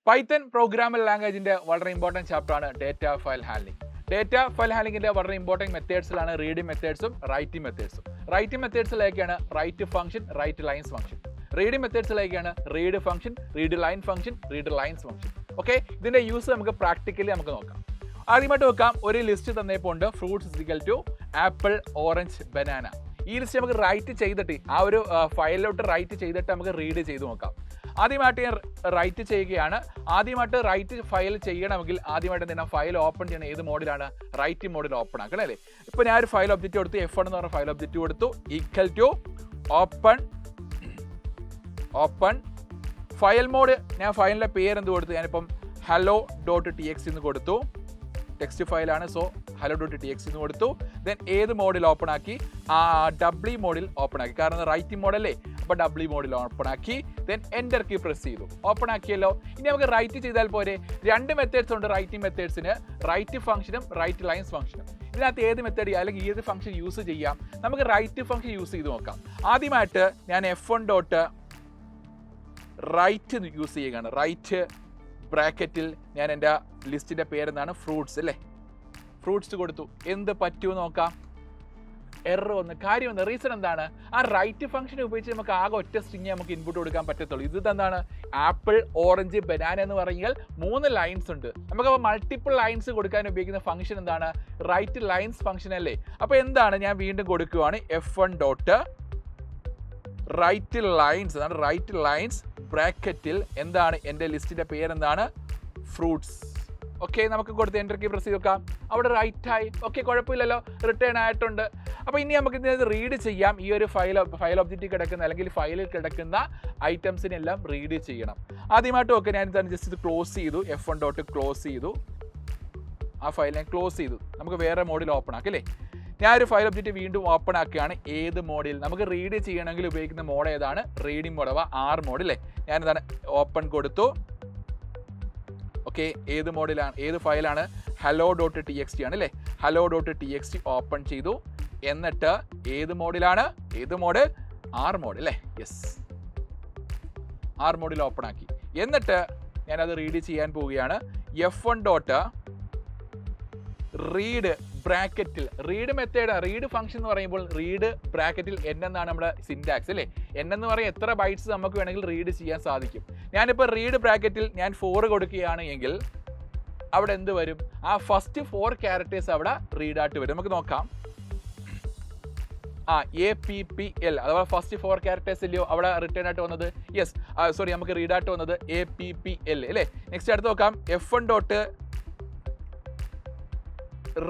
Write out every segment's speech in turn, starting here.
Python പ്രോഗ്രാമൽ ലാംഗ്വേജിന്റെ വളരെ important ചാപ്റ്ററാണ് data file handling. Data file ഹാൻഡ്ലിംഗിന്റെ വളരെ ഇമ്പോർട്ടൻറ്റ് മെത്തേഡ്സിലാണ് റീഡിംഗ് മെത്തേഡ്സും റൈറ്റിംഗ് മെത്തേഡ്സും. റൈറ്റിംഗ് മെത്തേഡ്സിലേക്കാണ് write function, write lines function. Reading മെത്തേഡ്സിലേക്കാണ് read function, read line function, read lines function. Okay, ഇതിന്റെ യൂസ് നമുക്ക് പ്രാക്ടിക്കലി നമുക്ക് നോക്കാം. ആദ്യമായിട്ട് നോക്കാം, ഒരു ലിസ്റ്റ് തന്നേപ്പോണ്ട് fruits is equal to apple, orange, banana. ഈ ലിസ്റ്റ് നമുക്ക് റൈറ്റ് ചെയ്തിട്ട് ആ ഒരു ഫയലിലോട്ട് റൈറ്റ് ചെയ്തിട്ട് നമുക്ക് റീഡ് ചെയ്ത് നോക്കാം. ആദ്യമായിട്ട് ഞാൻ റൈറ്റ് ചെയ്യുകയാണ്. ആദ്യമായിട്ട് റൈറ്റ് ഫയൽ ചെയ്യണമെങ്കിൽ ആദ്യമായിട്ട് എന്താണ് ഫയൽ ഓപ്പൺ ചെയ്യണം. ഏത് മോഡിലാണ്? റൈറ്റ് മോഡിൽ ഓപ്പൺ ആക്കണം അല്ലേ. ഇപ്പോൾ ഞാൻ ഒരു ഫയൽ ഒബ്ജക്റ്റ് കൊടുത്തു, F1 എന്ന് പറഞ്ഞ ഫയൽ ഒബ്ജക്റ്റ് കൊടുത്തു, equal to open file mode. ഞാൻ ഫയലിൻ്റെ പേരെന്ത് കൊടുത്തു? ഞാനിപ്പം hello.txt എന്ന് കൊടുത്തു. ടെക്സ്റ്റ് ഫയലാണ്, സോ hello.txt എന്ന് കൊടുത്തു. ദെൻ ഏത് മോഡിൽ ഓപ്പൺ ആക്കി? W മോഡിൽ ഓപ്പൺ ആക്കി, കാരണം റൈറ്റിംഗ് മോഡല്ലേ, അപ്പോൾ W മോഡിൽ ഓപ്പൺ ആക്കി. ദെൻ എൻ്റർ കീ പ്രസ് ചെയ്തു. ഓപ്പൺ ആക്കിയല്ലോ. ഇനി നമുക്ക് റൈറ്റ് ചെയ്താൽ പോരെ. രണ്ട് മെത്തേഡ്സ് ഉണ്ട് റൈറ്റിംഗ് മെത്തേഡ്സിന്, റൈറ്റ് ഫംഗ്ഷനും റൈറ്റ് ലൈൻസ് ഫംഗ്ഷനും. ഇതിനകത്ത് ഏത് മെത്തേഡ് അല്ലെങ്കിൽ ഏത് ഫംഗ്ഷൻ യൂസ് ചെയ്യാം? നമുക്ക് റൈറ്റ് ഫംഗ്ഷൻ യൂസ് ചെയ്ത് നോക്കാം. ആദ്യമായിട്ട് ഞാൻ F1 റൈറ്റ് യൂസ് ചെയ്യുകയാണ്. റൈറ്റ് ബ്രാക്കറ്റിൽ ഞാൻ എൻ്റെ ലിസ്റ്റിൻ്റെ പേരെന്താണ്? ഫ്രൂട്ട്സ് അല്ലേ. ഫ്രൂട്ട്സ് കൊടുത്തു. എന്ത് പറ്റുമോ നോക്കാം. എറർ വന്ന്. കാര്യം വന്ന്. റീസൺ എന്താണ്? ആ റൈറ്റ് ഫംഗ്ഷൻ ഉപയോഗിച്ച് നമുക്ക് ആകെ ഒറ്റ സ്ട്രിങ് നമുക്ക് ഇൻപുട്ട് കൊടുക്കാൻ പറ്റത്തുള്ളൂ. ഇത് എന്താണ്? ആപ്പിൾ, ഓറഞ്ച്, ബനാന എന്ന് പറഞ്ഞാൽ 3 ലൈൻസ് ഉണ്ട്. നമുക്കപ്പോൾ മൾട്ടിപ്പിൾ ലൈൻസ് കൊടുക്കാൻ ഉപയോഗിക്കുന്ന ഫംഗ്ഷൻ എന്താണ്? റൈറ്റ് ലൈൻസ് ഫംഗ്ഷൻ അല്ലേ. അപ്പോൾ എന്താണ്? ഞാൻ വീണ്ടും കൊടുക്കുകയാണ് F1 റൈറ്റ് ലൈൻസ്. അതാണ് റൈറ്റ് ലൈൻസ് ബ്രാക്കറ്റിൽ എന്താണ് എൻ്റെ ലിസ്റ്റിൻ്റെ പേരെന്താണ്? ഫ്രൂട്ട്സ്. ഓക്കെ, നമുക്ക് കൊടുത്ത് എൻ്റർ കീ പ്രസ് ചെയ്ത് നോക്കാം. അവിടെ റൈറ്റ് ആയി. ഓക്കെ, കുഴപ്പമില്ലല്ലോ, റിട്ടേൺ ആയിട്ടുണ്ട്. അപ്പോൾ ഇനി നമുക്ക് ഇതിനകത്ത് റീഡ് ചെയ്യാം. ഈ ഒരു ഫയൽ ഒബ്ജക്റ്റിൽ കിടക്കുന്ന അല്ലെങ്കിൽ ഫയലിൽ കിടക്കുന്ന ഐറ്റംസിനെല്ലാം റീഡ് ചെയ്യണം. ആദ്യമായിട്ട് ഓക്കെ, ഞാൻ ഇതാണ് ജസ്റ്റ് ഇത് ക്ലോസ് ചെയ്തു. F1 ക്ലോസ് ചെയ്തു. ആ ഫയൽ ഞാൻ ക്ലോസ് ചെയ്തു. നമുക്ക് വേറെ മോഡിൽ ഓപ്പൺ ആക്കാം അല്ലേ. ഞാനൊരു ഫയൽ ഒബ്ജക്റ്റ് വീണ്ടും ഓപ്പൺ ആക്കുകയാണ്. ഏത് മോഡിൽ? നമുക്ക് റീഡ് ചെയ്യണമെങ്കിൽ ഉപയോഗിക്കുന്ന മോഡ് ഏതാണ്? റീഡിംഗ് മോഡ് അഥവാ R മോഡ് അല്ലേ. ഞാനിതാണ് ഓപ്പൺ കൊടുത്തു. ഓക്കെ, ഏത് മോഡിലാണ്? ഏത് ഫയലാണ്? hello.txt ആണ് അല്ലേ. hello.txt ഓപ്പൺ ചെയ്തു. എന്നിട്ട് ഏത് മോഡിലാണ്? ഏത് മോഡ്? R മോഡ് അല്ലേ. യെസ്, R മോഡിൽ ഓപ്പൺ ആക്കി. എന്നിട്ട് ഞാനത് റീഡ് ചെയ്യാൻ പോവുകയാണ്. F1 റീഡ് ബ്രാക്കറ്റിൽ. റീഡ് മെത്തേഡ്, റീഡ് ഫംഗ്ഷൻ എന്ന് പറയുമ്പോൾ റീഡ് ബ്രാക്കറ്റിൽ n എന്നാണ് നമ്മുടെ സിൻടാക്സ് അല്ലേ. n എന്ന് പറയുന്നത് എത്ര ബൈറ്റ്സ് നമുക്ക് വേണമെങ്കിൽ റീഡ് ചെയ്യാൻ സാധിക്കും. ഞാനിപ്പോൾ റീഡ് ബ്രാക്കറ്റിൽ ഞാൻ 4 കൊടുക്കുകയാണ് എങ്കിൽ അവിടെ എന്ത് വരും? ആ ഫസ്റ്റ് 4 ക്യാരക്ടേഴ്സ് അവിടെ റീഡ് ആയിട്ട് വരും. നമുക്ക് നോക്കാം. APPL അഥവാ ഫസ്റ്റ് 4 ക്യാരക്ടേഴ്സ് ഇല്ലയോ അവിടെ റിട്ടേൺ ആയിട്ട് വന്നത്? യെസ്, സോറി, നമുക്ക് റീഡ് ആയിട്ട് വന്നത് APPL അല്ലേ. നെക്സ്റ്റ് അടുത്ത് നോക്കാം. F1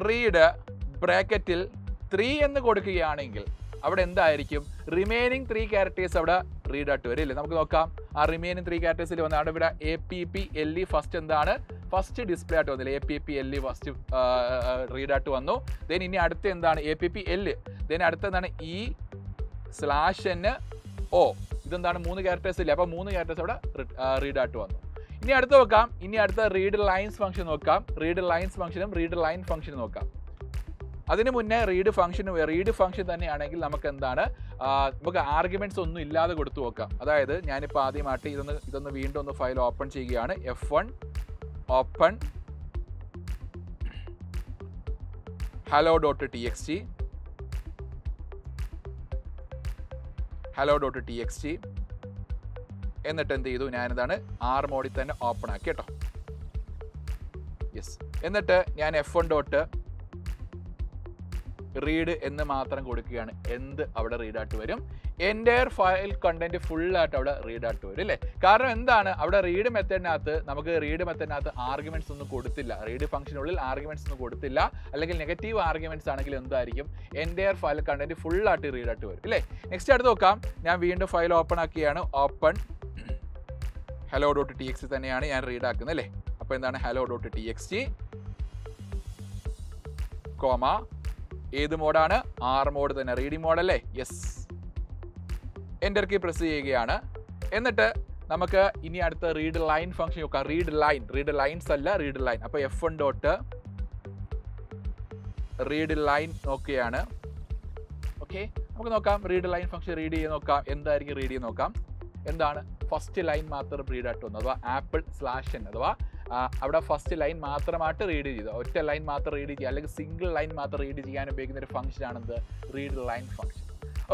റീഡ് ബ്രാക്കറ്റിൽ 3 എന്ന് കൊടുക്കുകയാണെങ്കിൽ അവിടെ എന്തായിരിക്കും? റിമൈനിങ് 3 ക്യാരക്ടേഴ്സ് അവിടെ റീഡ് ആയിട്ട് വരും അല്ലേ. നമുക്ക് നോക്കാം. ആ റിമൈനിങ് 3 ക്യാരക്ടേഴ്സിൽ വന്ന് അവിടെ ഇവിടെ APPLE ഫസ്റ്റ് എന്താണ്? ഫസ്റ്റ് ഡിസ്പ്ലേ ആയിട്ട് വന്നില്ല. APPLE ഫസ്റ്റ് റീഡ് ആയിട്ട് വന്നു. ദെൻ ഇനി അടുത്ത എന്താണ്? APPL. ദെൻ അടുത്ത എന്താണ്? E/N/O. ഇതെന്താണ്? 3 ക്യാരക്ടേഴ്സ് ഇല്ലേ. അപ്പോൾ 3 ക്യാരക്ടേഴ്സ് അവിടെ റീഡ് ആയിട്ട് വന്നു. ഇനി അടുത്ത് നോക്കാം. ഇനി അടുത്ത റീഡ് ലൈൻസ് ഫംഗ്ഷൻ നോക്കാം. റീഡ് ലൈൻസ് ഫംഗ്ഷനും റീഡ് ലൈൻ ഫംഗ്ഷനും നോക്കാം. അതിന് മുന്നേ റീഡ് ഫംഗ്ഷൻ തന്നെയാണെങ്കിൽ നമുക്ക് എന്താണ്? നമുക്ക് ആർഗ്യുമെന്റ്സ് ഒന്നും ഇല്ലാതെ കൊടുത്തു നോക്കാം. അതായത് ഞാനിപ്പോൾ ആദ്യമായിട്ട് ഇതൊന്ന് വീണ്ടും ഒന്ന് ഫയൽ ഓപ്പൺ ചെയ്യുകയാണ്. F1 ഓപ്പൺ hello.txt എന്നിട്ട് എന്ത് ചെയ്തു? ഞാനിതാണ് R മോഡിൽ തന്നെ ഓപ്പൺ ആക്കി കേട്ടോ. യെസ്, എന്നിട്ട് ഞാൻ F1 റീഡ് എന്ന് മാത്രം കൊടുക്കുകയാണ്. എന്ത് അവിടെ റീഡായിട്ട് വരും? എൻ്റയർ ഫയൽ കണ്ടന്റ് ഫുള്ളായിട്ട് അവിടെ റീഡായിട്ട് വരും അല്ലേ. കാരണം എന്താണ്? അവിടെ റീഡ് മെത്തേഡിനകത്ത് ആർഗ്യുമെന്റ്സ് ഒന്നും കൊടുത്തില്ല. റീഡ് ഫംഗ്ഷനുള്ളിൽ ആർഗ്യുമെന്റ്സ് ഒന്നും കൊടുത്തില്ല. അല്ലെങ്കിൽ നെഗറ്റീവ് ആർഗ്യുമെന്റ്സ് ആണെങ്കിൽ എന്തായിരിക്കും? എൻ്റയർ ഫയൽ കണ്ടന്റ് ഫുള്ളായിട്ട് റീഡായിട്ട് വരും അല്ലേ. നെക്സ്റ്റ് അടുത്ത് നോക്കാം. ഞാൻ വീണ്ടും ഫയൽ ഓപ്പൺ ആക്കിയാണ്. ഓപ്പൺ hello.txt തന്നെയാണ് ഞാൻ റീഡ് ആക്കുന്നത് അല്ലേ. അപ്പോൾ എന്താണ്? hello.txt കോമ ഏത് മോഡാണ്? R മോഡ് തന്നെ, റീഡിംഗ് മോഡ് അല്ലേ. യെസ്, എൻ്റർ കീ പ്രസ് ചെയ്യുകയാണ്. എന്നിട്ട് നമുക്ക് ഇനി അടുത്ത റീഡ് ലൈൻ ഫംഗ്ഷൻ നോക്കാം. റീഡ് ലൈൻസ് അല്ല, റീഡ് ലൈൻ. അപ്പോൾ F1 റീഡ് ലൈൻ നോക്കുകയാണ്. ഓക്കെ, നമുക്ക് നോക്കാം. റീഡ് ലൈൻ ഫംഗ്ഷൻ റീഡ് ചെയ്ത് നോക്കാം. എന്തായിരിക്കും റീഡ് ചെയ്ത് നോക്കാം? എന്താണ്? ഫസ്റ്റ് ലൈൻ മാത്രം റീഡ് ആയിട്ട് വന്നു, അഥവാ ആപ്പിൾ /n, അഥവാ അവിടെ ഫസ്റ്റ് ലൈൻ മാത്രമായിട്ട് റീഡ് ചെയ്തു, ഒറ്റ ലൈൻ മാത്രം റീഡ് ചെയ്യുക അല്ലെങ്കിൽ സിംഗിൾ ലൈൻ മാത്രം റീഡ് ചെയ്യാൻ ഉപയോഗിക്കുന്ന ഒരു ഫംഗ്ഷൻ ആണെന്ത് read line function.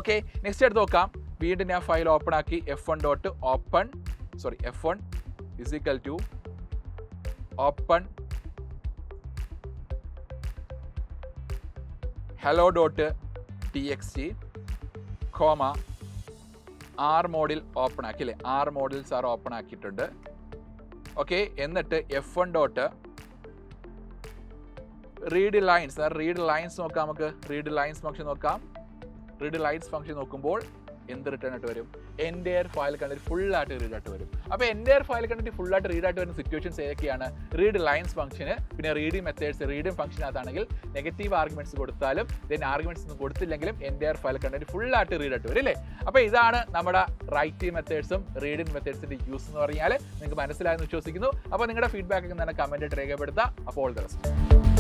Okay, next എടുത്ത് നോക്കാം. വീണ്ടും ഞാൻ ഫയൽ ഓപ്പൺ ആക്കി f1 is equal to open hello.txt comma R മോഡിൽ ഓപ്പൺ ആക്കി അല്ലേ, ആർ മോഡിൽ സാർ ഓപ്പൺ ആക്കിയിട്ടുണ്ട്. ഓക്കെ, എന്നിട്ട് f1 read lines, read lines നോക്കാം. നമുക്ക് റീഡ് ലൈൻസ് ഫംഗ്ഷൻ നോക്കാം. റീഡ് ലൈൻസ് ഫംഗ്ഷൻ നോക്കുമ്പോൾ എന്ത് റിട്ടേൺ ആയിട്ട് വരും? എൻ്റയർ ഫയൽ കണ്ടിട്ട് ഫുള്ളായിട്ട് റീഡ് ആയിട്ട് വരും. അപ്പോൾ എൻ്റയർ ഫയൽ കണ്ടിട്ട് ഫുള്ളായിട്ട് റീഡ് ആയിട്ട് വരുന്ന സിറ്റുവേഷൻസ് ഏതൊക്കെയാണ്? റീഡ് ലൈൻസ് ഫംഗ്ഷന്, പിന്നെ റീഡിംഗ് മെത്തേഡ്സ്, റീഡിംഗ് ഫംഗ്ഷനകത്താണെങ്കിൽ നെഗറ്റീവ് ആർഗ്യുമെന്റ്സ് കൊടുത്താലും ദെൻ ആർഗ്യുമെന്റ്സ് ഒന്നും കൊടുത്തില്ലെങ്കിലും എൻ്റയർ ഫയൽ കണ്ടിട്ട് ഫുള്ളായിട്ട് റീഡ് ആയിട്ട് വരും അല്ലേ. അപ്പോൾ ഇതാണ് നമ്മുടെ റൈറ്റിംഗ് മെത്തേഡ്സും റീഡിംഗ് മെത്തേഡ്സിൻ്റെ യൂസ് എന്ന് പറഞ്ഞാൽ നിങ്ങൾക്ക് മനസ്സിലായെന്ന് വിശ്വസിക്കുന്നു. അപ്പോൾ നിങ്ങളുടെ ഫീഡ്ബാക്ക് ഒക്കെ തന്നെ കമൻറ്റായിട്ട് രേഖപ്പെടുത്തുക. അപ്പോൾ ഓൾ ദി ബെസ്റ്റ്.